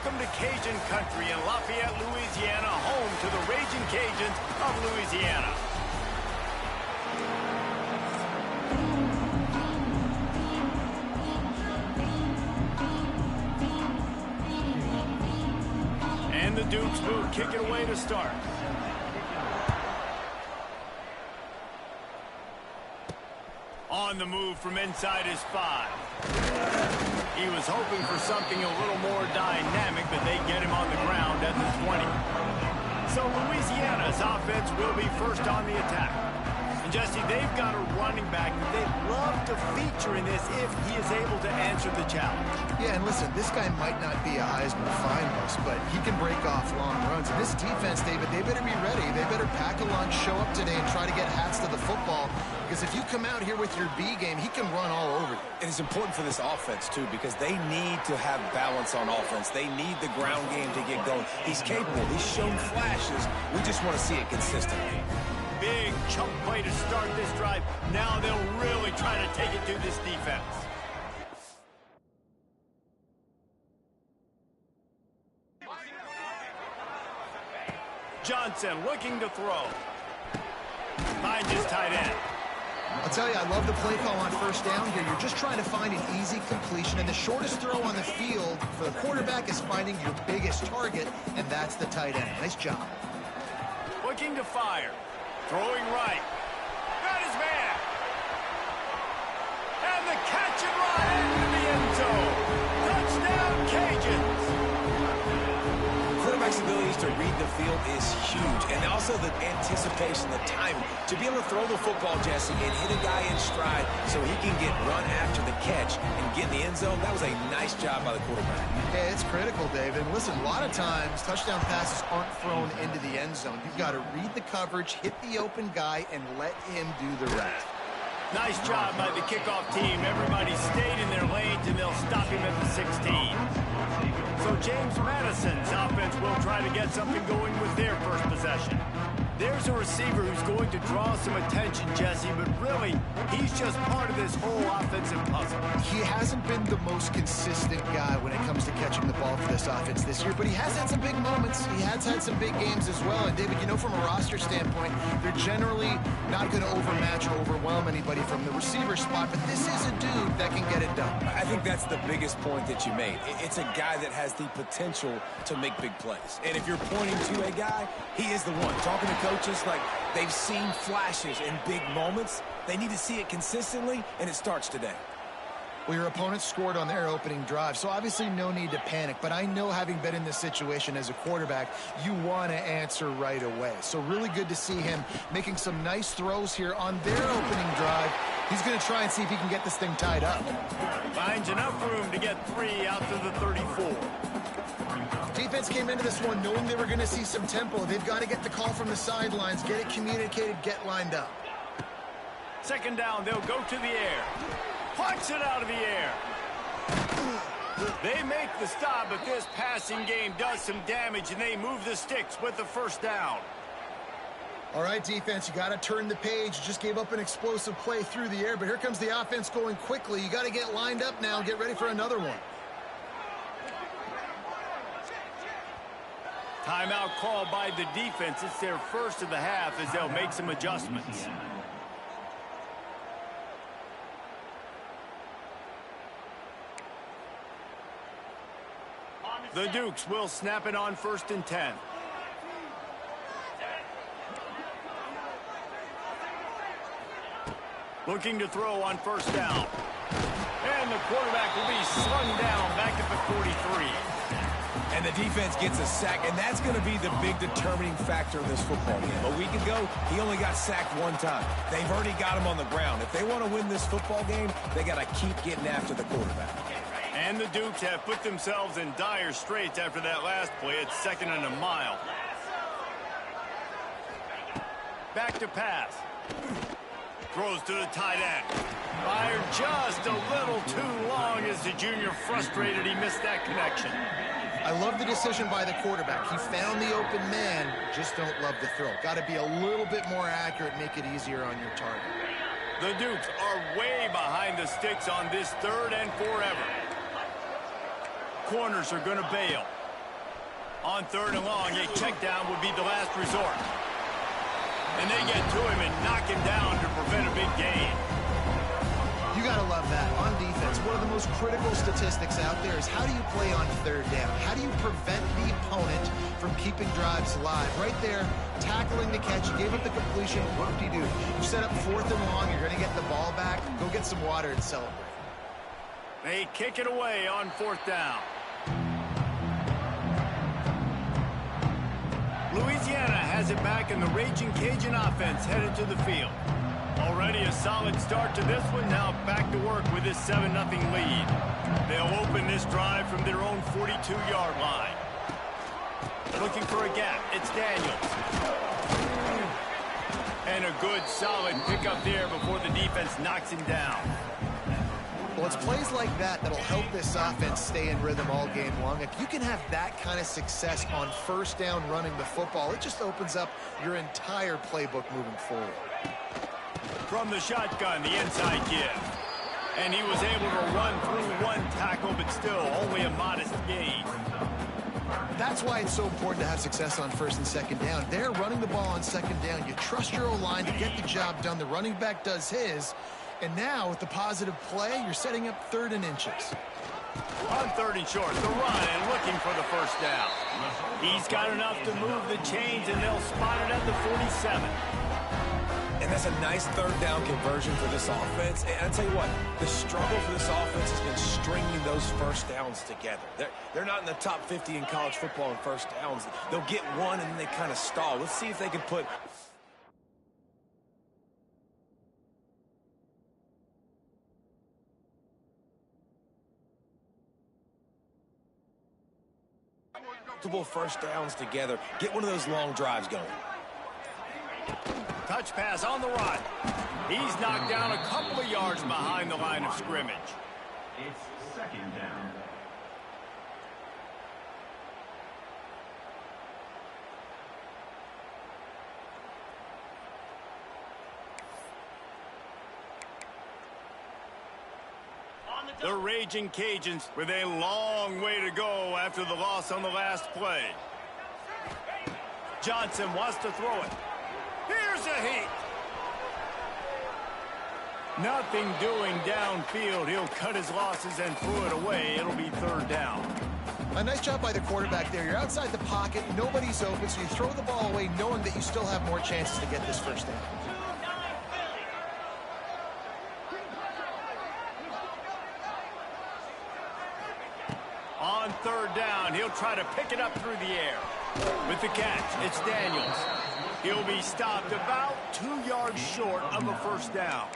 Welcome to Cajun country in Lafayette, Louisiana, home to the Raging Cajuns of Louisiana. And the Dukes will kick it away to start. On the move from inside his 5. He was hoping for something a little more dynamic, but they get him on the ground at the 20. So Louisiana's offense will be first on the attack. And Jesse, they've got a running back that they'd love to feature in this if he is able to answer the challenge. Yeah, and listen, this guy might not be a Heisman finalist, but he can break off long runs. And this defense, David, they better be ready. They better pack a lunch, show up today, and try to get hats to the football. Because if you come out here with your B game, he can run all over you. And it's important for this offense, too, because they need to have balance on offense. They need the ground game to get going. He's capable. He's shown flashes. We just want to see it consistently. Big chunk play to start this drive. Now they'll really try to take it to this defense. Johnson looking to throw. Finds his tight end. I'll tell you, I love the play call on first down here. You're just trying to find an easy completion, and the shortest throw on the field for the quarterback is finding your biggest target, and that's the tight end. Nice job. Looking to fire. Throwing right. Got his man. And the catch and run into the end zone. Touchdown, Cajuns. Quarterback's abilities to read the field is huge. And also the anticipation, the timing. To be able to throw the football, Jesse, and hit a guy in stride so he can get run after the catch and get in the end zone, that was a nice job by the quarterback. Yeah, it's critical, David. Listen, a lot of times, touchdown passes aren't thrown into the end zone. You've got to read the coverage, hit the open guy, and let him do the rest. Nice job by the kickoff team. Everybody stayed in their lanes, and they'll stop him at the 16. So James Madison's offense will try to get something going with their first possession. There's a receiver who's going to draw some attention, Jesse, but really, he's just part of this whole offensive puzzle. He hasn't been the most consistent guy when it comes to catching the ball for this offense this year, but he has had some big moments. He has had some big games as well. And, David, you know, from a roster standpoint, they're generally not going to overmatch or overwhelm anybody from the receiver spot, but this is a dude that can get it done. I think that's the biggest point that you made. It's a guy that has the potential to make big plays. And if you're pointing to a guy, he is the one. Talking to coaches, like, they've seen flashes in big moments. They need to see it consistently, and it starts today. Well, your opponent scored on their opening drive, so obviously no need to panic. But I know, having been in this situation as a quarterback, you want to answer right away. So really good to see him making some nice throws here on their opening drive. He's going to try and see if he can get this thing tied up. Finds enough room to get 3 out to the 34. Defense came into this one knowing they were going to see some tempo. They've got to get the call from the sidelines, get it communicated, get lined up. Second down, they'll go to the air. Punch it out of the air. They make the stop, but this passing game does some damage, and they move the sticks with the first down. All right, defense, you got to turn the page. You just gave up an explosive play through the air, but here comes the offense going quickly. You got to get lined up now and get ready for another one. Timeout called by the defense. It's their first of the half as they'll make some adjustments. The Dukes will snap it on 1st and 10. Looking to throw on first down. And the quarterback will be slung down back at the 43. And the defense gets a sack, and that's going to be the big determining factor in this football game. A week ago, he only got sacked 1 time. They've already got him on the ground. If they want to win this football game, they got to keep getting after the quarterback. And the Dukes have put themselves in dire straits after that last play. It's 2nd and a mile. Back to pass. Throws to the tight end. Fired just a little too long as the junior frustrated. He missed that connection. I love the decision by the quarterback. He found the open man, just don't love the throw. Got to be a little bit more accurate, make it easier on your target. The Dukes are way behind the sticks on this 3rd and forever. Corners are going to bail. On 3rd and long, a check down would be the last resort. And they get to him and knock him down to prevent a big gain. You got to love that. On defense, one of the most critical statistics out there is how do you play on 3rd down? How do you prevent the opponent from keeping drives alive? Right there, tackling the catch. You gave up the completion. What do you do? You set up 4th and long. You're going to get the ball back. Go get some water and celebrate. They kick it away on 4th down. Louisiana has it back, and the Raging Cajun offense headed to the field. Already a solid start to this one. Now back to work with this 7-0 lead. They'll open this drive from their own 42-yard line. Looking for a gap. It's Daniels. And a good, solid pickup there before the defense knocks him down. Well, it's plays like that that'll help this offense stay in rhythm all game long. If you can have that kind of success on 1st down running the football, it just opens up your entire playbook moving forward. From the shotgun, the inside give. And he was able to run through one tackle, but still only a modest gain. That's why it's so important to have success on 1st and 2nd down. They're running the ball on 2nd down. You trust your O-line to get the job done. The running back does his. And now, with the positive play, you're setting up 3rd and inches. On 3rd and short, the run and looking for the 1st down. He's got enough to move the chains, and they'll spot it at the 47. And that's a nice 3rd down conversion for this offense. And I tell you what, the struggle for this offense has been stringing those 1st downs together. They're not in the top 50 in college football in 1st downs. They'll get one, and then they kind of stall. Let's see if they can put... multiple 1st downs together. Get one of those long drives going. Touch pass on the run. He's knocked down a couple of yards behind the line of scrimmage. It's 2nd down. The Raging Cajuns with a long way to go after the loss on the last play. Johnson wants to throw it. Here's a heat. Nothing doing downfield. He'll cut his losses and throw it away. It'll be 3rd down. A nice job by the quarterback there. You're outside the pocket. Nobody's open, so you throw the ball away knowing that you still have more chances to get this 1st down. On 3rd down, he'll try to pick it up through the air. With the catch, it's Daniels. He'll be stopped about 2 yards short of a 1st down.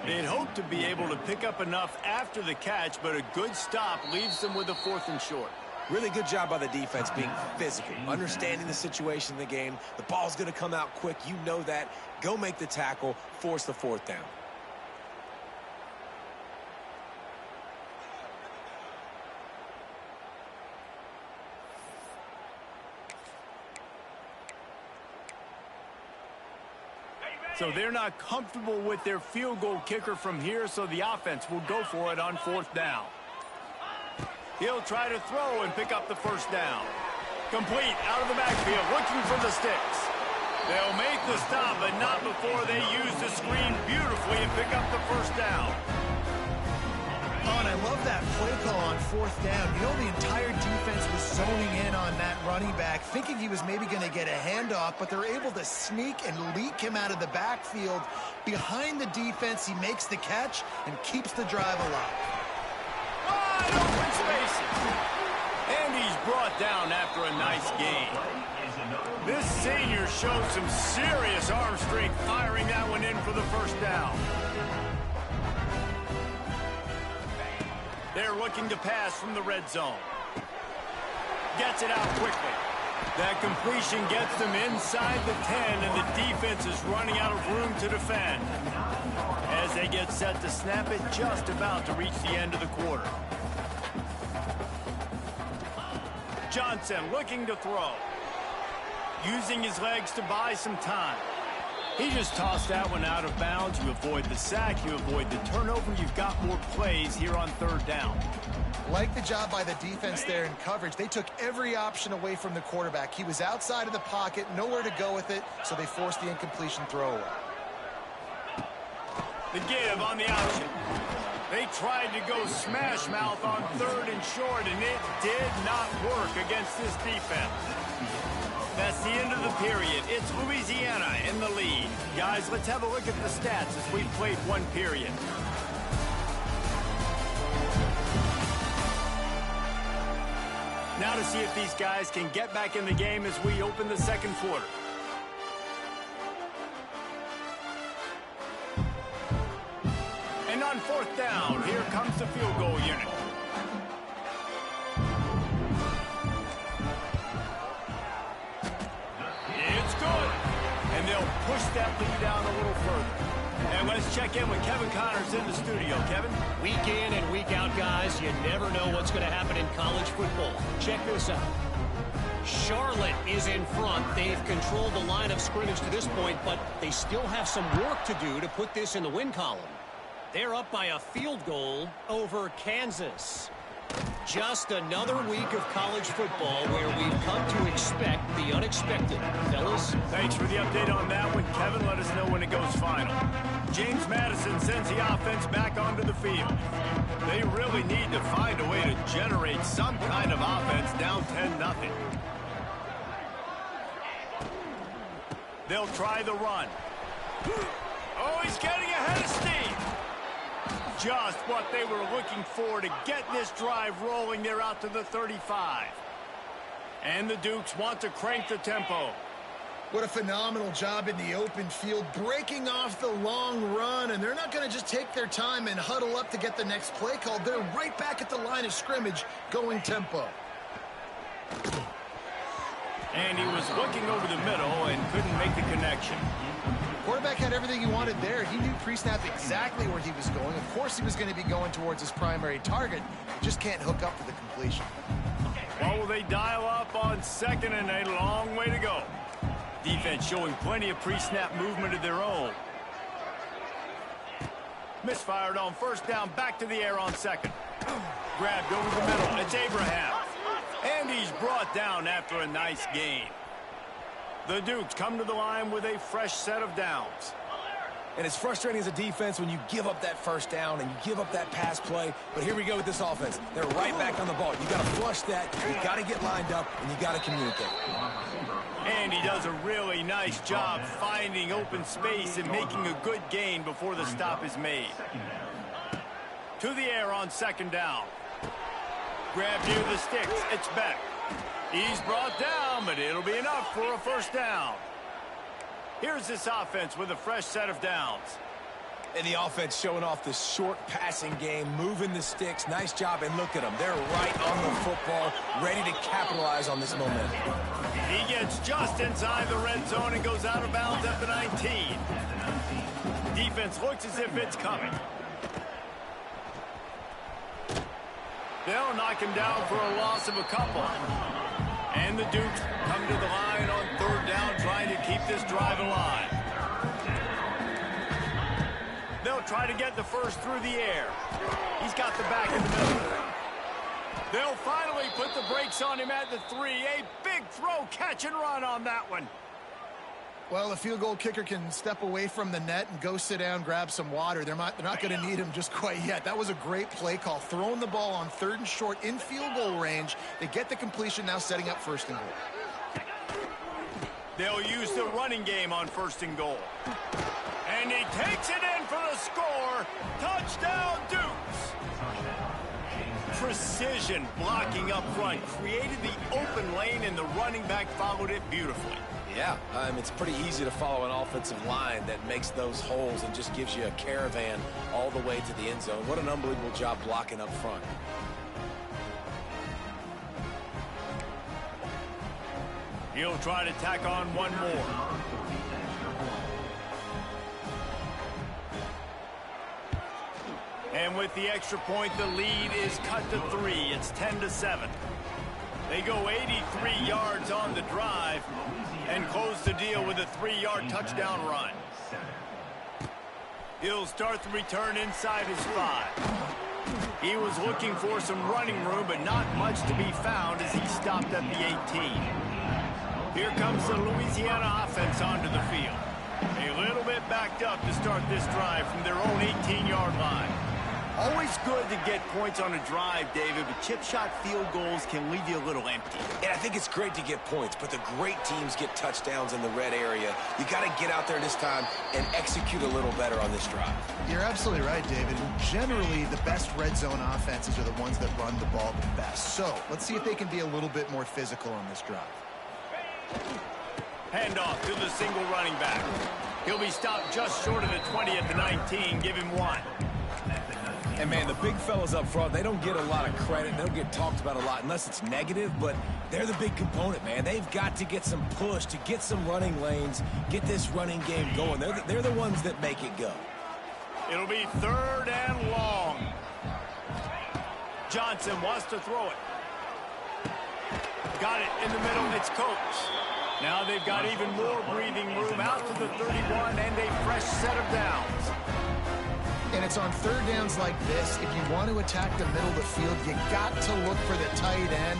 They'd hope to be able to pick up enough after the catch, but a good stop leaves them with a 4th and short. Really good job by the defense being physical, understanding the situation in the game. The ball's going to come out quick. You know that. Go make the tackle, force the 4th down. So they're not comfortable with their field goal kicker from here, so the offense will go for it on 4th down. He'll try to throw and pick up the 1st down. Complete out of the backfield, looking for the sticks. They'll make the stop, but not before they use the screen beautifully and pick up the 1st down. Oh, and I love that play call on 4th down. You know, the entire defense was zoning in on that running back, thinking he was maybe going to get a handoff, but they're able to sneak and leak him out of the backfield. Behind the defense, he makes the catch and keeps the drive alive. Wide open spaces. And he's brought down after a nice gain. This senior showed some serious arm strength firing that one in for the 1st down. They're looking to pass from the red zone. Gets it out quickly. That completion gets them inside the 10, and the defense is running out of room to defend. As they get set to snap it, just about to reach the end of the quarter. Johnson looking to throw. Using his legs to buy some time. He just tossed that one out of bounds. You avoid the sack, you avoid the turnover. You've got more plays here on third down. Like the job by the defense there in coverage. They took every option away from the quarterback. He was outside of the pocket, nowhere to go with it, so they forced the incompletion throwaway. The give on the option. They tried to go smash mouth on third and short, and it did not work against this defense. That's the end of the period. It's Louisiana in the lead. Guys, let's have a look at the stats as we've played one period. Now to see if these guys can get back in the game as we open the second quarter. And on fourth down, here comes the field goal unit. It's good. And they'll push that lead down a little further. And let's check in with Kevin Connors in the studio. Kevin? Week in and week out, guys, you never know what's going to happen in college football. Check this out. Charlotte is in front. They've controlled the line of scrimmage to this point, but they still have some work to do to put this in the win column. They're up by a field goal over Kansas. Just another week of college football where we've come to expect the unexpected. Fellas? Thanks for the update on that one, Kevin. Let us know when it goes final. James Madison sends the offense back onto the field. They really need to find a way to generate some kind of offense down 10-0. They'll try the run. Oh, he's getting ahead of steam. Just what they were looking for to get this drive rolling. They're out to the 35. And the Dukes want to crank the tempo. What a phenomenal job in the open field, breaking off the long run, and they're not going to just take their time and huddle up to get the next play called. They're right back at the line of scrimmage, going tempo. And he was looking over the middle and couldn't make the connection. Quarterback had everything he wanted there. He knew pre-snap exactly where he was going. Of course he was going to be going towards his primary target. Just can't hook up for the completion. Well, will they dial up on second and a long way to go? Defense showing plenty of pre-snap movement of their own. Misfired on first down, back to the air on second. Grabbed over the middle. It's Abraham. And he's brought down after a nice gain. The Dukes come to the line with a fresh set of downs. And it's frustrating as a defense when you give up that first down and you give up that pass play. But here we go with this offense. They're right back on the ball. You got to flush that. You got to get lined up, and you got to communicate. And he does a really nice job finding open space and making a good gain before the stop is made. To the air on second down. Grab near the sticks. It's Beck. He's brought down, but it'll be enough for a first down. Here's this offense with a fresh set of downs. And the offense showing off the short passing game, moving the sticks. Nice job, and look at them. They're right on the football, ready to capitalize on this momentum. He gets just inside the red zone and goes out of bounds at the 19. Defense looks as if it's coming. They'll knock him down for a loss of a couple. And the Dukes come to the line on third down, trying to keep this drive alive. They'll try to get the first through the air. He's got the back in the middle. They'll finally put the brakes on him at the 3. A big throw, catch and run on that one. Well, the field goal kicker can step away from the net and go sit down, grab some water. They're not going to need him just quite yet. That was a great play call. Throwing the ball on third and short in field goal range. They get the completion, now setting up first and goal. They'll use the running game on first and goal. And he takes it in for the score. Touchdown, Dukes. Precision blocking up front. Created the open lane, and the running back followed it beautifully. Yeah, it's pretty easy to follow an offensive line that makes those holes and just gives you a caravan all the way to the end zone. What an unbelievable job blocking up front. He'll try to tack on one more. And with the extra point, the lead is cut to 3. It's 10-7. They go 83 yards on the drive and close the deal with a 3-yard touchdown run. He'll start the return inside his 5. He was looking for some running room, but not much to be found as he stopped at the 18. Here comes the Louisiana offense onto the field. A little bit backed up to start this drive from their own 18-yard line. Always good to get points on a drive, David, but chip shot field goals can leave you a little empty. And I think it's great to get points, but the great teams get touchdowns in the red area. You got to get out there this time and execute a little better on this drive. You're absolutely right, David. Generally, the best red zone offenses are the ones that run the ball the best. So let's see if they can be a little bit more physical on this drive. Handoff to the single running back. He'll be stopped just short of the 20 at the 19. Give him 1. And, man, the big fellas up front, they don't get a lot of credit. They don't get talked about a lot unless it's negative, but they're the big component, man. They've got to get some push, to get some running lanes, get this running game going. They're the ones that make it go. It'll be 3rd and long. Johnson wants to throw it. Got it in the middle. It's Coates. Now they've got even more breathing room out to the 31 and a fresh set of downs. And it's on 3rd downs like this. If you want to attack the middle of the field, you got to look for the tight end.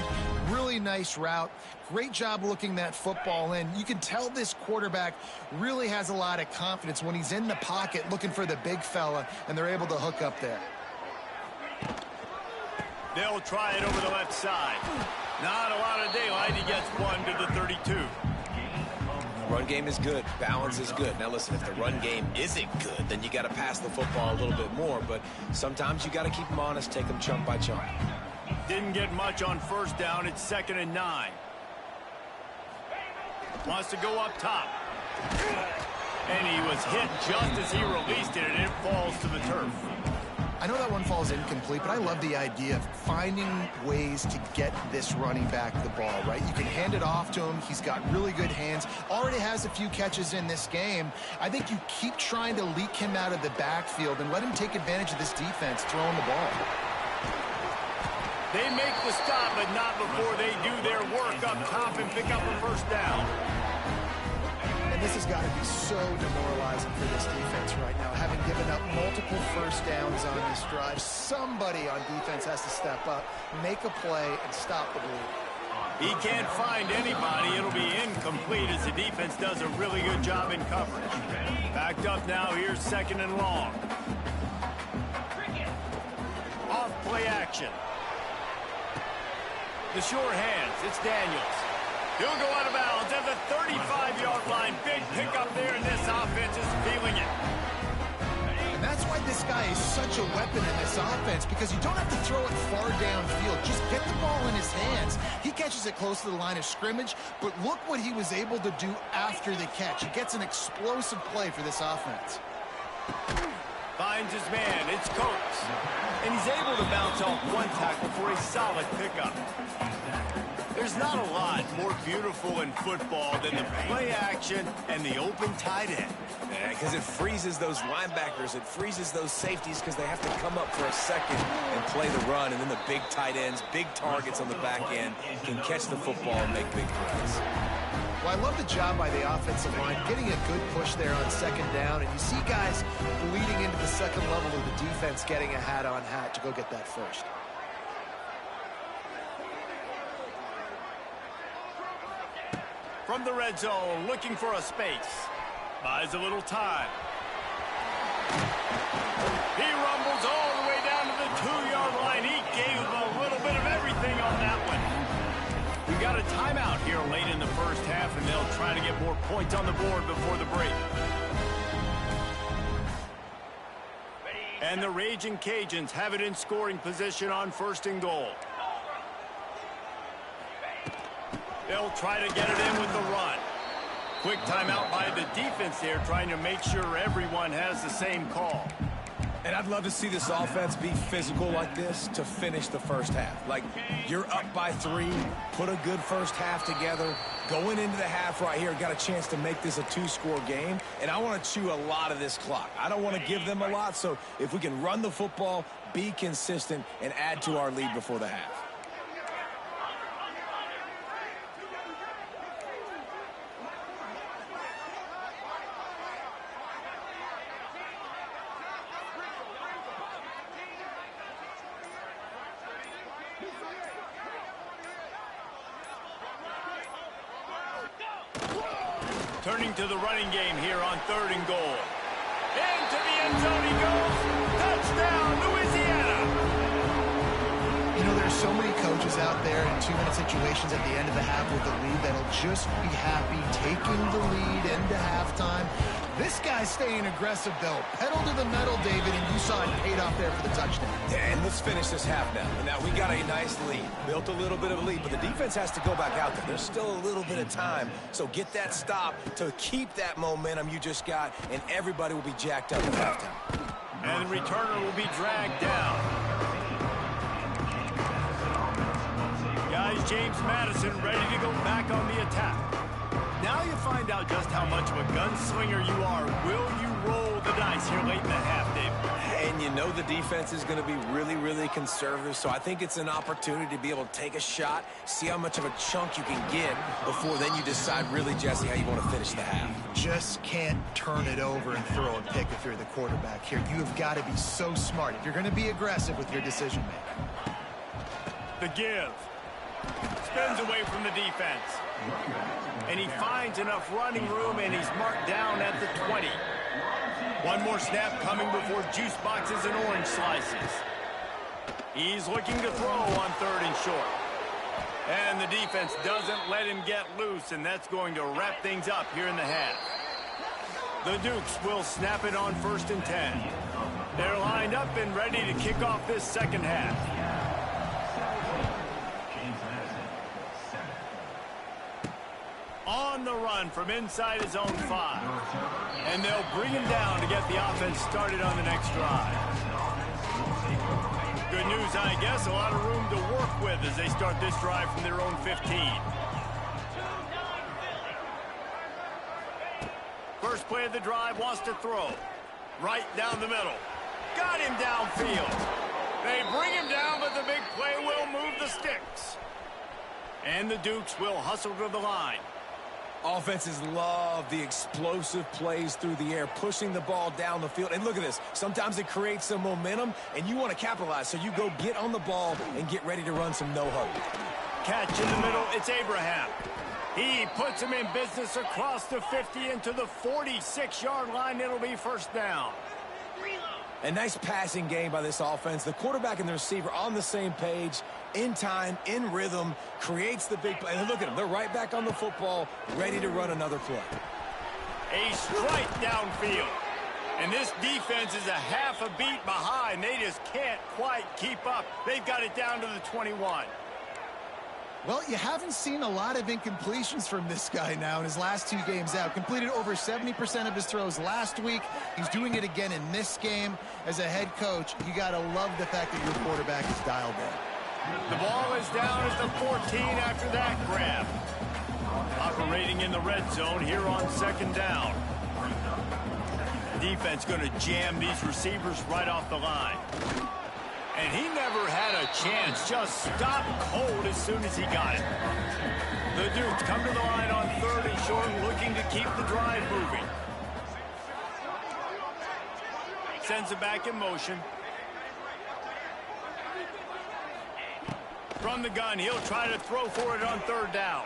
Really nice route. Great job looking that football in. You can tell this quarterback really has a lot of confidence when he's in the pocket looking for the big fella, and they're able to hook up there. They'll try it over the left side. Not a lot of daylight. He gets 1 to the 32. Run game is good. Balance is good. Now, listen, if the run game isn't good, then you got to pass the football a little bit more. But sometimes you got to keep them honest, take them chunk by chunk. Didn't get much on 1st down. It's 2nd and 9. Wants to go up top. And he was hit just as he released it, and it falls to the turf. I know that one falls incomplete, but I love the idea of finding ways to get this running back the ball, right? You can hand it off to him. He's got really good hands. Already has a few catches in this game. I think you keep trying to leak him out of the backfield and let him take advantage of this defense throwing the ball. They make the stop, but not before they do their work up top and pick up a 1st down. And this has got to be so demoralizing for this defense right now. Having given up multiple 1st downs on this drive, somebody on defense has to step up, make a play, and stop the bleed. He can't find anybody. It'll be incomplete as the defense does a really good job in coverage. Backed up now. Here's 2nd and long. Off play action. The sure hands. It's Daniels. He'll go out of bounds at the 35-yard line. Big pickup there, and this offense is feeling it. And that's why this guy is such a weapon in this offense, because you don't have to throw it far downfield. Just get the ball in his hands. He catches it close to the line of scrimmage, but look what he was able to do after the catch. He gets an explosive play for this offense. Finds his man. It's Coates. And he's able to bounce off one tackle for a solid pickup. There's not a lot more beautiful in football than the play action and the open tight end. Because it freezes those linebackers. It freezes those safeties because they have to come up for a second and play the run. And then the big tight ends, big targets on the back end can catch the football and make big plays. Well, I love the job by the offensive line, getting a good push there on 2nd down. And you see guys bleeding into the 2nd level of the defense getting a hat-on-hat to go get that 1st. From the red zone, looking for a space. Buys a little time. He rumbles all the way down to the 2-yard line. He gave a little bit of everything on that one. We got a timeout here late in the 1st half, and they'll try to get more points on the board before the break. And the Raging Cajuns have it in scoring position on 1st and goal. They'll try to get it in with the run. Quick timeout by the defense there, trying to make sure everyone has the same call. And I'd love to see this offense be physical like this to finish the 1st half. Like, you're up by 3, put a good 1st half together. Going into the half right here, got a chance to make this a 2-score game, and I want to chew a lot of this clock. I don't want to give them a lot, so if we can run the football, be consistent, and add to our lead before the half. Turning to the running game here on 3rd and goal. Into the end zone he goes. Touchdown, Louisiana. You know, there's so many coaches out there in 2-minute situations at the end of the half with the lead that'll just be happy taking the lead into halftime. This guy's staying aggressive, though. Pedal to the metal, David, and you saw it paid off there for the touchdown. Yeah, and let's finish this half now. Now, we got a nice lead. Built a little bit of a lead, but the defense has to go back out there. There's still a little bit of time, so get that stop to keep that momentum you just got, and everybody will be jacked up at halftime. And the returner will be dragged down. Guys, James Madison ready to go back on the attack. Now you find out just how much of a gunslinger you are. Will you roll the dice here late in the half, Dave? And you know the defense is going to be really, really conservative, so I think it's an opportunity to be able to take a shot, see how much of a chunk you can get before then you decide really, Jesse, how you want to finish the half. Just can't turn it over and throw a pick if you're the quarterback here. You have got to be so smart if you're going to be aggressive with your decision-making. The give. Spins away from the defense. And he finds enough running room, and he's marked down at the 20. One more snap coming before juice boxes and orange slices. He's looking to throw on 3rd and short. And the defense doesn't let him get loose, and that's going to wrap things up here in the half. The Dukes will snap it on 1st and 10. They're lined up and ready to kick off this second half. On the run from inside his own 5. And they'll bring him down to get the offense started on the next drive. Good news, I guess, a lot of room to work with as they start this drive from their own 15. First play of the drive, wants to throw. Right down the middle. Got him downfield. They bring him down, but the big play will move the sticks. And the Dukes will hustle to the line. Offenses love the explosive plays through the air, pushing the ball down the field. And look at this. Sometimes it creates some momentum, and you want to capitalize. So you go get on the ball and get ready to run some no-huddle. Catch in the middle. It's Abraham. He puts him in business across the 50 into the 46-yard line. It'll be 1st down. A nice passing game by this offense. The quarterback and the receiver on the same page, in time, in rhythm, creates the big play. And look at them. They're right back on the football, ready to run another play. A strike downfield. And this defense is a half a beat behind. They just can't quite keep up. They've got it down to the 21. Well, you haven't seen a lot of incompletions from this guy now in his last 2 games out. Completed over 70% of his throws last week. He's doing it again in this game. As a head coach, you got to love the fact that your quarterback is dialed in. The ball is down at the 14 after that grab. Operating in the red zone here on 2nd down. Defense going to jam these receivers right off the line. And he never had a chance. Just stopped cold as soon as he got it. The Dukes come to the line on 3rd and short, looking to keep the drive moving. Sends it back in motion. From the gun, he'll try to throw for it on 3rd down.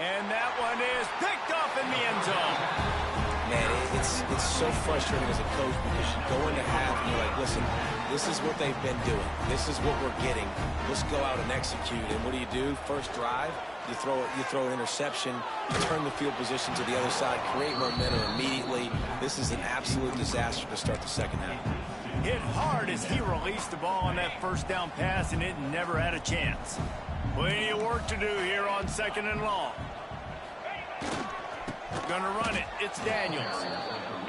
And that one is picked off in the end zone. Man, it's so frustrating as a coach because you go into half and you're like, listen, this is what they've been doing. This is what we're getting. Let's go out and execute. And what do? First drive, you throw an interception, you turn the field position to the other side, create momentum immediately. This is an absolute disaster to start the second half. Hit hard as he released the ball on that 1st down pass, and it never had a chance. Plenty of work to do here on 2nd and long. Gonna run it. It's Daniels.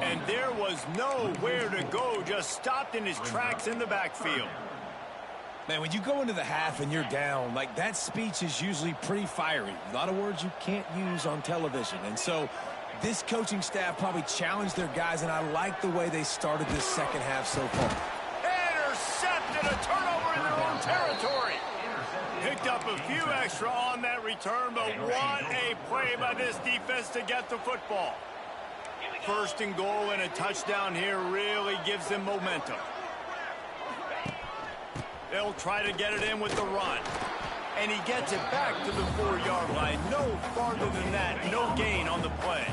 And there was nowhere to go. Just stopped in his tracks in the backfield. Man, when you go into the half and you're down, like that speech is usually pretty fiery. A lot of words you can't use on television. And so this coaching staff probably challenged their guys, and I like the way they started this second half so far. Intercepted, a turnover in their own territory. Picked up a few extra on that return, but what a play by this defense to get the football. 1st and goal and a touchdown here really gives them momentum. They'll try to get it in with the run. And he gets it back to the 4-yard line. No farther than that. No gain on the play.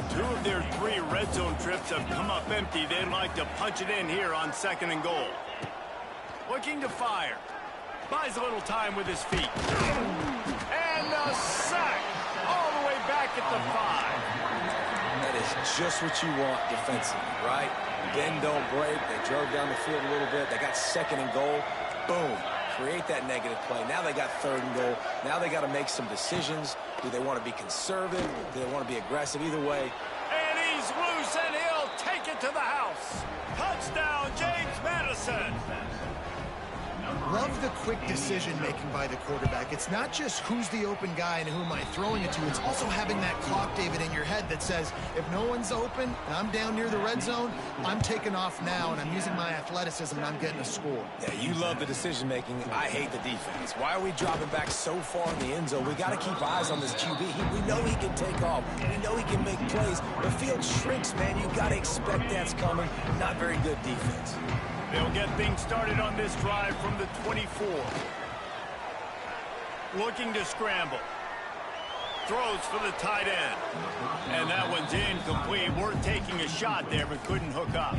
2 of their 3 red zone trips have come up empty. They'd like to punch it in here on 2nd and goal. Looking to fire. Buys a little time with his feet. And a sack all the way back at the 5. That is just what you want defensively, right? Bend, don't break. They drove down the field a little bit. They got 2nd and goal. Boom. Create that negative play. Now they got 3rd and goal. Now they got to make some decisions. Do they want to be conservative? Do they want to be aggressive? Either way. And he's loose, and he'll take it to the house. Touchdown, James Madison. Love the quick decision-making by the quarterback. It's not just who's the open guy and who am I throwing it to. It's also having that clock, David, in your head that says, if no one's open and I'm down near the red zone, I'm taking off now, and I'm using my athleticism, and I'm getting a score. Yeah, you love the decision-making. I hate the defense. Why are we dropping back so far in the end zone? We got to keep eyes on this QB. We know he can take off. We know he can make plays. The field shrinks, man. You got to expect that's coming. Not very good defense. They'll get things started on this drive from the 24. Looking to scramble. Throws for the tight end. And that one's incomplete. We're taking a shot there, but couldn't hook up.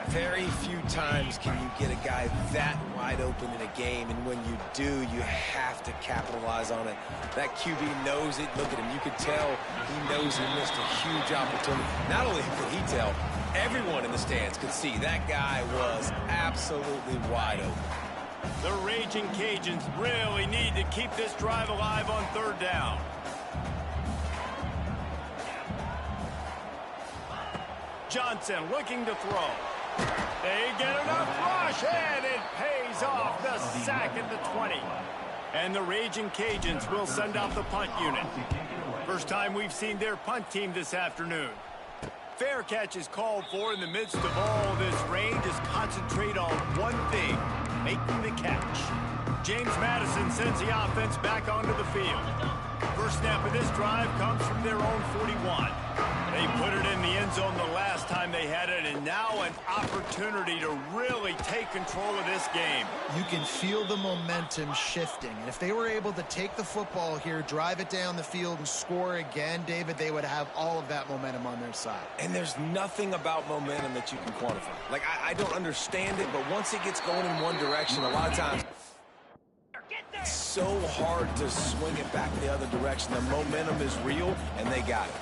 Very few times can you get a guy that wide open in a game, and when you do, you have to capitalize on it. That QB knows it. Look at him. You could tell he knows he missed a huge opportunity. Not only could he tell, everyone in the stands could see that guy was absolutely wide open. The Raging Cajuns really need to keep this drive alive on 3rd down. Johnson looking to throw. They get enough rush, and it pays off. The sack at the 20. And the Raging Cajuns will send out the punt unit. First time we've seen their punt team this afternoon. Fair catch is called for. In the midst of all this rain, just concentrate on one thing, making the catch. James Madison sends the offense back onto the field. First snap of this drive comes from their own 41. They put it in the end zone the last time they had it, and now an opportunity to really take control of this game. You can feel the momentum shifting, and if they were able to take the football here, drive it down the field, and score again, David, they would have all of that momentum on their side. And there's nothing about momentum that you can quantify. Like, I don't understand it, but once it gets going in one direction, a lot of times it's so hard to swing it back the other direction. The momentum is real, and they got it.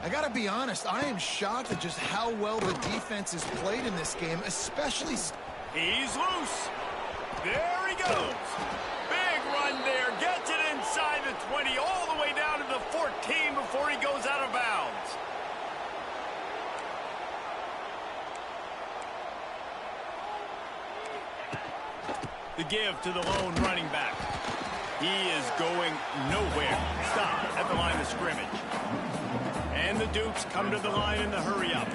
I got to be honest, I am shocked at just how well the defense has played in this game, especially... He's loose. There he goes. Big run there. Gets it inside the 20, all the way down to the 14 before he goes out of bounds. The give to the lone running back. He is going nowhere. Stop at the line of scrimmage. And the Dukes come to the line in the hurry-up.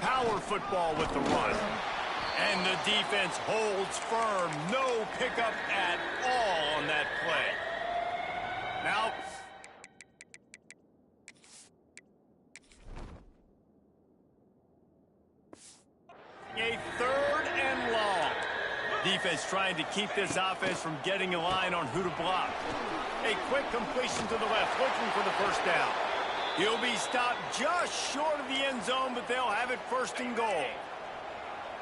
Power football with the run. And the defense holds firm. No pickup at all on that play. Now, a 3rd and long. Defense trying to keep this offense from getting a line on who to block. A quick completion to the left, looking for the first down. He'll be stopped just short of the end zone, but they'll have it 1st and goal.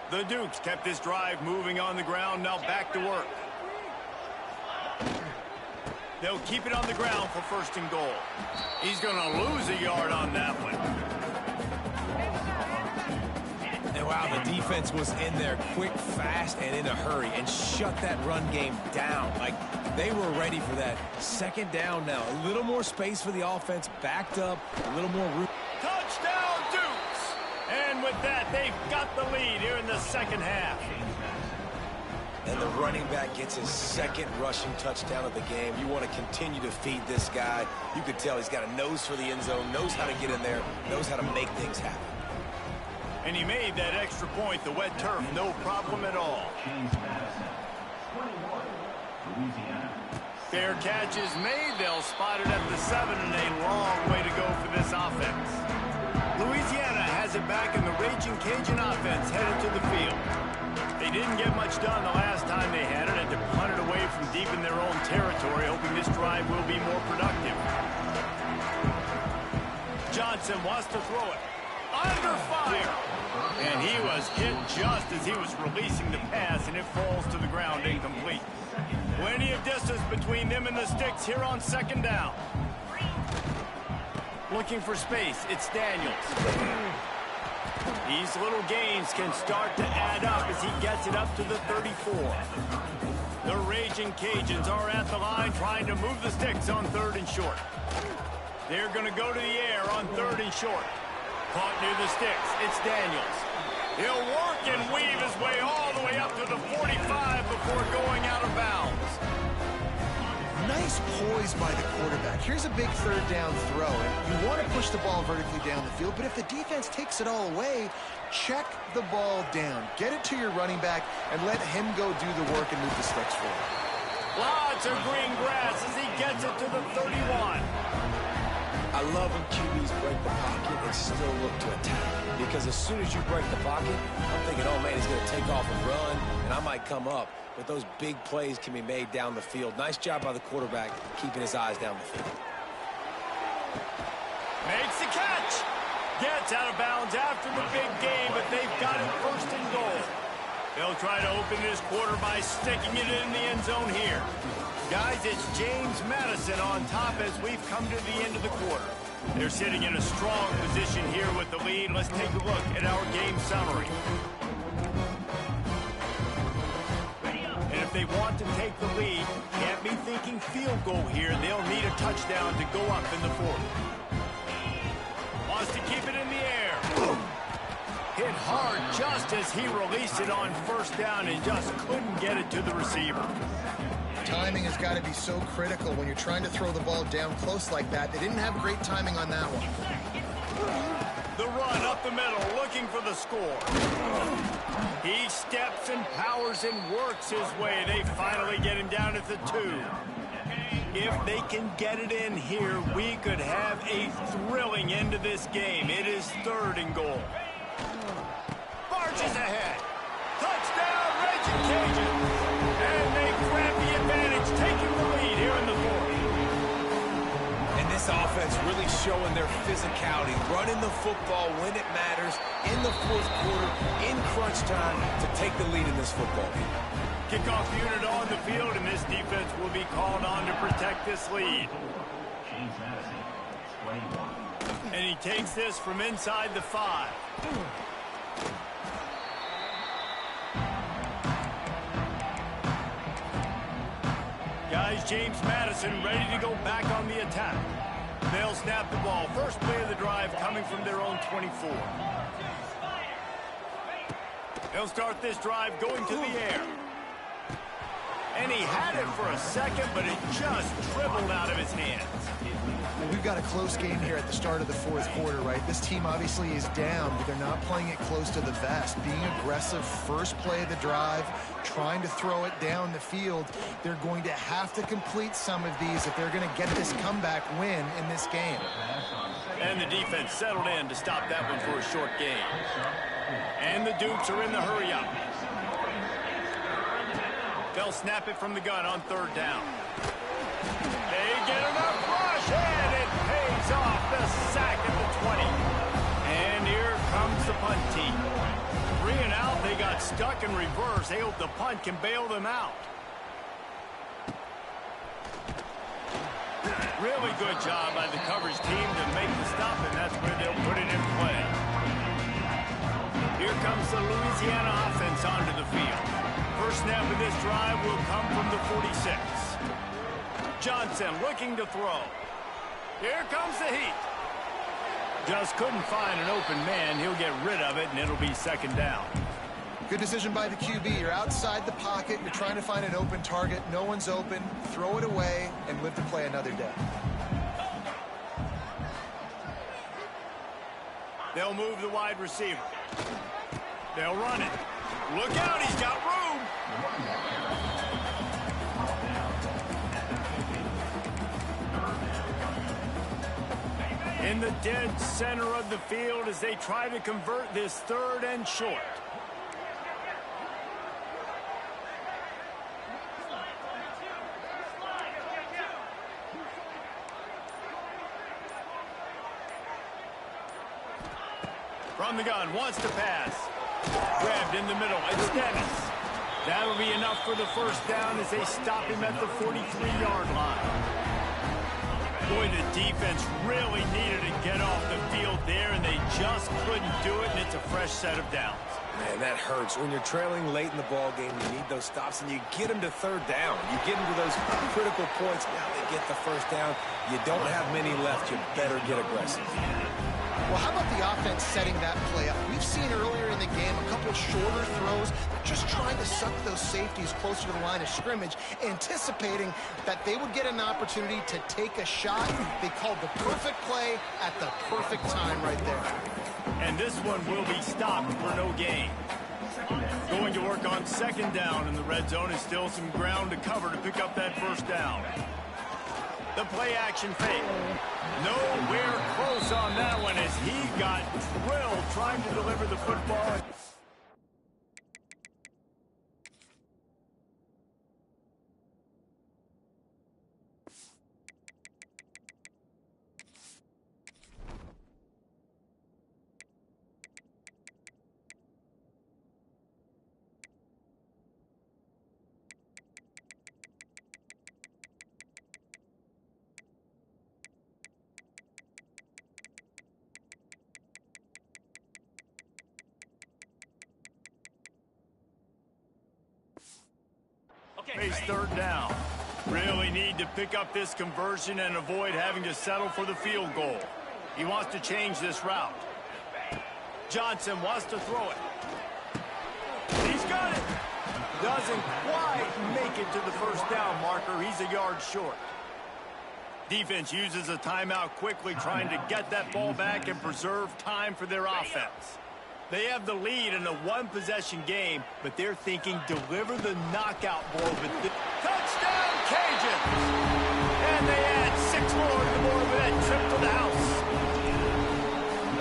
The Dukes kept this drive moving on the ground, now back to work. They'll keep it on the ground for 1st and goal. He's going to lose a yard on that one. And wow, the defense was in there quick, fast, and in a hurry and shut that run game down. Like, they were ready for that. 2nd down now. A little more space for the offense, backed up, a little more room. Touchdown, Dukes! And with that, they've got the lead here in the 2nd half. And the running back gets his 2nd rushing touchdown of the game. You want to continue to feed this guy. You could tell he's got a nose for the end zone, knows how to get in there, knows how to make things happen. And he made that extra point, the wet turf, no problem at all. Fair catch is made. They'll spot it at the 7, and a long way to go for this offense. Louisiana has it back, and the Raging Cajun offense headed to the field. They didn't get much done the last time they had it, and to punt it away from deep in their own territory, hoping this drive will be more productive. Johnson wants to throw it. Under fire. And he was hit just as he was releasing the pass, and it falls to the ground incomplete. Plenty of distance between them and the sticks here on second down. Looking for space, it's Daniels. These little gains can start to add up as he gets it up to the 34. The Raging Cajuns are at the line trying to move the sticks on 3rd and short. They're going to go to the air on 3rd and short. Caught near the sticks, it's Daniels. He'll work and weave his way all the way up to the 45 before going out of bounds. Nice poise by the quarterback. Here's a big 3rd down throw. And you want to push the ball vertically down the field, but if the defense takes it all away, check the ball down. Get it to your running back and let him go do the work and move the sticks forward. Lots of green grass as he gets it to the 31. I love when QBs break the pocket and still look to attack. Because as soon as you break the pocket, I'm thinking, oh, man, he's going to take off and run, and I might come up. But those big plays can be made down the field. Nice job by the quarterback keeping his eyes down the field. Makes the catch. Gets out of bounds after the big game, but they've got it 1st and goal. They'll try to open this quarter by sticking it in the end zone here. Guys, it's James Madison on top as we've come to the end of the quarter. They're sitting in a strong position here with the lead. Let's take a look at our game summary. And if they want to take the lead, can't be thinking field goal here. They'll need a touchdown to go up in the 4th. Wants to keep it in the air. Hit hard just as he released it on 1st down and just couldn't get it to the receiver. Timing has got to be so critical when you're trying to throw the ball down close like that. They didn't have great timing on that one. The run up the middle, looking for the score. He steps and powers and works his way. They finally get him down at the 2. If they can get it in here, we could have a thrilling end to this game. It is 3rd and goal. Marches ahead. Touchdown, Raging Cajuns. And they grab the advantage, taking the lead here in the 4th. And this offense really showing their physicality, running the football when it matters, in the 4th quarter, in crunch time, to take the lead in this football game. Kickoff unit on the field, and this defense will be called on to protect this lead. James Madison, 21. And he takes this from inside the 5. Guys, James Madison ready to go back on the attack. They'll snap the ball. First play of the drive coming from their own 24. They'll start this drive going to the air. And he had it for a second, but it just dribbled out of his hands. Well, we've got a close game here at the start of the 4th quarter, right? This team obviously is down, but they're not playing it close to the vest. Being aggressive, first play of the drive, trying to throw it down the field. They're going to have to complete some of these if they're going to get this comeback win in this game. And the defense settled in to stop that one for a short gain. And the Dukes are in the hurry-up. They'll snap it from the gun on 3rd down. They get enough rush, and it pays off the sack at the 20. And here comes the punt team. 3 and out, they got stuck in reverse. They hope the punt can bail them out. Really good job by the coverage team to make the stop, and that's where they'll put it in play. Here comes the Louisiana offense onto the field. First snap of this drive will come from the 46. Johnson looking to throw. Here comes the heat. Just couldn't find an open man. He'll get rid of it, and it'll be 2nd down. Good decision by the QB. You're outside the pocket. You're trying to find an open target. No one's open. Throw it away and live to play another day. They'll move the wide receiver. They'll run it. Look out, he's got room. In the dead center of the field as they try to convert this 3rd and short. From the gun, wants to pass. Grabbed in the middle. It's Dennis. That'll be enough for the first down as they stop him at the 43-yard line. Boy, the defense really needed to get off the field there, and they just couldn't do it, and it's a fresh set of downs. Man, that hurts. When you're trailing late in the ball game, you need those stops, and you get them to third down. You get into those critical points. Now they get the first down. You don't have many left. You better get aggressive. Well, how about the offense setting that play up? We've seen earlier in the game a couple shorter throws. They're just trying to suck those safeties closer to the line of scrimmage, anticipating that they would get an opportunity to take a shot. They called the perfect play at the perfect time right there. And this one will be stopped for no gain. Going to work on second down in the red zone is still some ground to cover to pick up that first down. The play action fake. Nowhere close on that one as he got drilled trying to deliver the football. Face third down. Really need to pick up this conversion and avoid having to settle for the field goal. He wants to change this route. Johnson wants to throw it. He's got it. Doesn't quite make it to the first down marker. He's a yard short. Defense uses a timeout quickly, trying to get that ball back and preserve time for their offense. They have the lead in a one-possession game, but they're thinking deliver the knockout blow. Touchdown, Cajuns! And they add 6 more to the board with that trip to the house.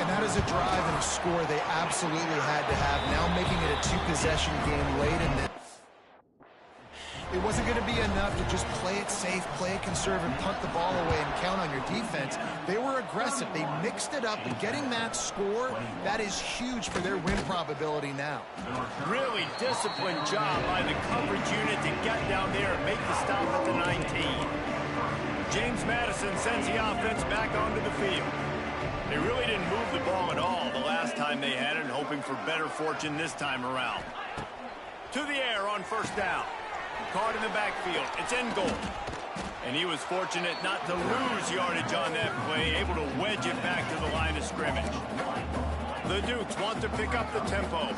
And that is a drive and a score they absolutely had to have. Now making it a two-possession game late in the... It wasn't going to be enough to just play it safe, play it conservative, punt the ball away, and count on your defense. They were aggressive. They mixed it up, and getting that score, that is huge for their win probability now. Really disciplined job by the coverage unit to get down there and make the stop at the 19. James Madison sends the offense back onto the field. They really didn't move the ball at all the last time they had it, hoping for better fortune this time around. To the air on first down. Caught in the backfield. It's in goal. And he was fortunate not to lose yardage on that play, able to wedge it back to the line of scrimmage. The Dukes want to pick up the tempo.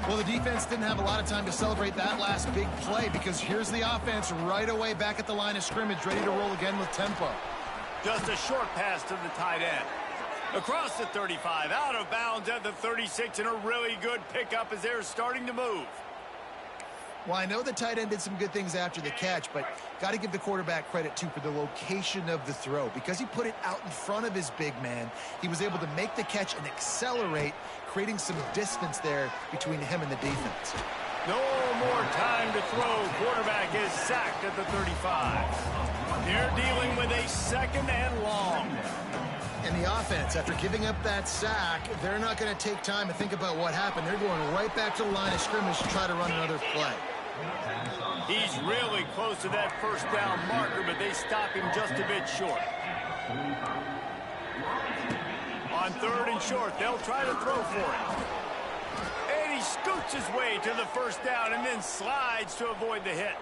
Well, the defense didn't have a lot of time to celebrate that last big play because here's the offense right away back at the line of scrimmage, ready to roll again with tempo. Just a short pass to the tight end. Across the 35, out of bounds at the 36, and a really good pickup as they're starting to move. Well, I know the tight end did some good things after the catch, but got to give the quarterback credit, too, for the location of the throw. Because he put it out in front of his big man, he was able to make the catch and accelerate, creating some distance there between him and the defense. No more time to throw. Quarterback is sacked at the 35. They're dealing with a second and long. And the offense, after giving up that sack, they're not going to take time to think about what happened. They're going right back to the line of scrimmage to try to run another play. He's really close to that first down marker, but they stop him just a bit short. On third and short, they'll try to throw for it. And he scoots his way to the first down and then slides to avoid the hit.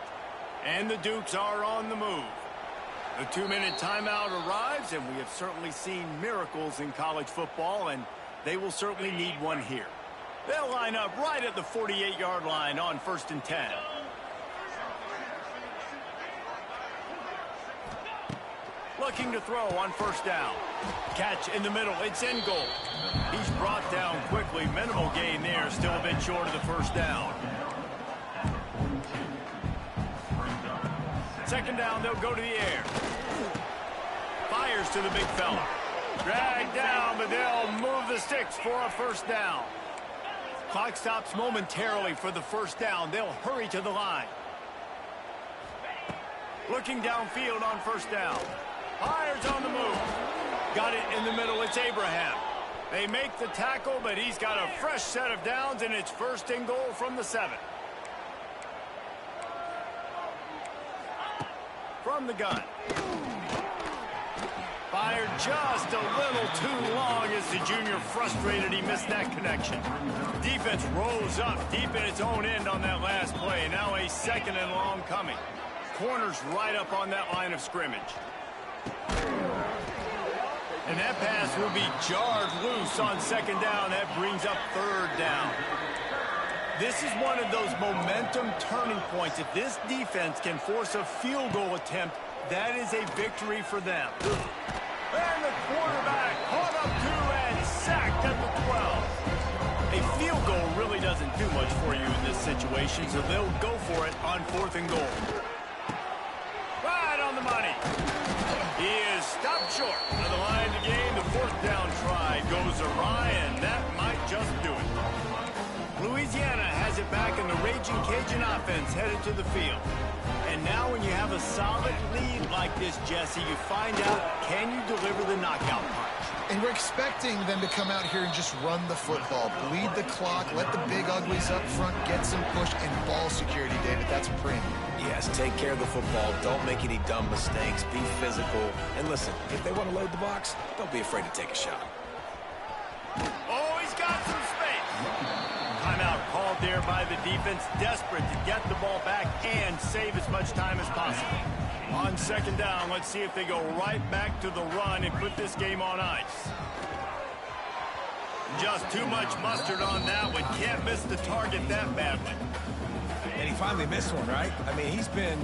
And the Dukes are on the move. The 2-minute timeout arrives, and we have certainly seen miracles in college football, and they will certainly need one here. They'll line up right at the 48-yard line on 1st and 10. Looking to throw on first down. Catch in the middle. It's in goal. He's brought down quickly. Minimal gain there. Still a bit short of the first down. Second down, they'll go to the air. Fires to the big fella. Dragged down, but they'll move the sticks for a first down. Clock stops momentarily for the first down. They'll hurry to the line. Looking downfield on first down. Fires on the move. Got it in the middle. It's Abraham. They make the tackle, but he's got a fresh set of downs, and it's 1st and goal from the 7. From the gun. Fired just a little too long as the junior frustrated he missed that connection. Defense rose up deep in its own end on that last play. Now a 2nd and long coming. Corners right up on that line of scrimmage. And that pass will be jarred loose on 2nd down. That brings up 3rd down. This is one of those momentum turning points. If this defense can force a field goal attempt, that is a victory for them. And the quarterback caught up to and sacked at the 12. A field goal really doesn't do much for you in this situation, so they'll go for it on 4th and goal. Right on the money. He is stopped short of the line of the game. The 4th down try goes awry, and that might just do it. Louisiana has it back, and the Raging Cajun offense headed to the field. And now when you have a solid lead like this, Jesse, you find out, can you deliver the knockout punch? And we're expecting them to come out here and just run the football, bleed the clock, let the big uglies up front get some push, and ball security, David. That's premium. Yes, take care of the football. Don't make any dumb mistakes. Be physical. And listen, if they want to load the box, don't be afraid to take a shot. Oh, he's got some space. Timeout called there by the defense, desperate to get the ball back and save as much time as possible. On 2nd down, let's see if they go right back to the run and put this game on ice. Just too much mustard on that one. Can't miss the target that badly. And he finally missed one, right? I mean, he's been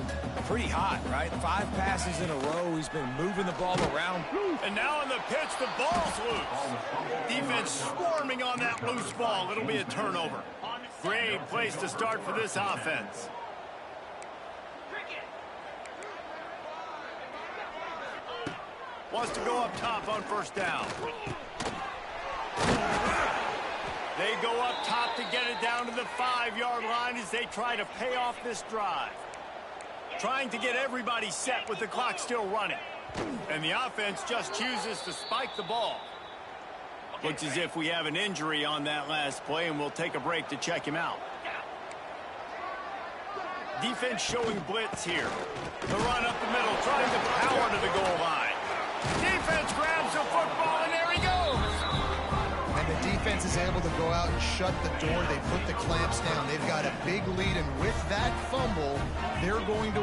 pretty hot, right? 5 passes in a row. He's been moving the ball around. And now on the pitch, the ball's loose. Defense swarming on that loose ball. It'll be a turnover. Great place to start for this offense. Wants to go up top on 1st down. They go up top to get it down to the 5-yard line as they try to pay off this drive. Trying to get everybody set with the clock still running. And the offense just chooses to spike the ball. Looks as if we have an injury on that last play, and we'll take a break to check him out. Defense showing blitz here. The run up the middle, trying to power to the goal line. Defense grabs the football, and there he goes. And the defense is able to go out and shut the door. They put the clamps down. They've got a big lead, and with that fumble, they're going to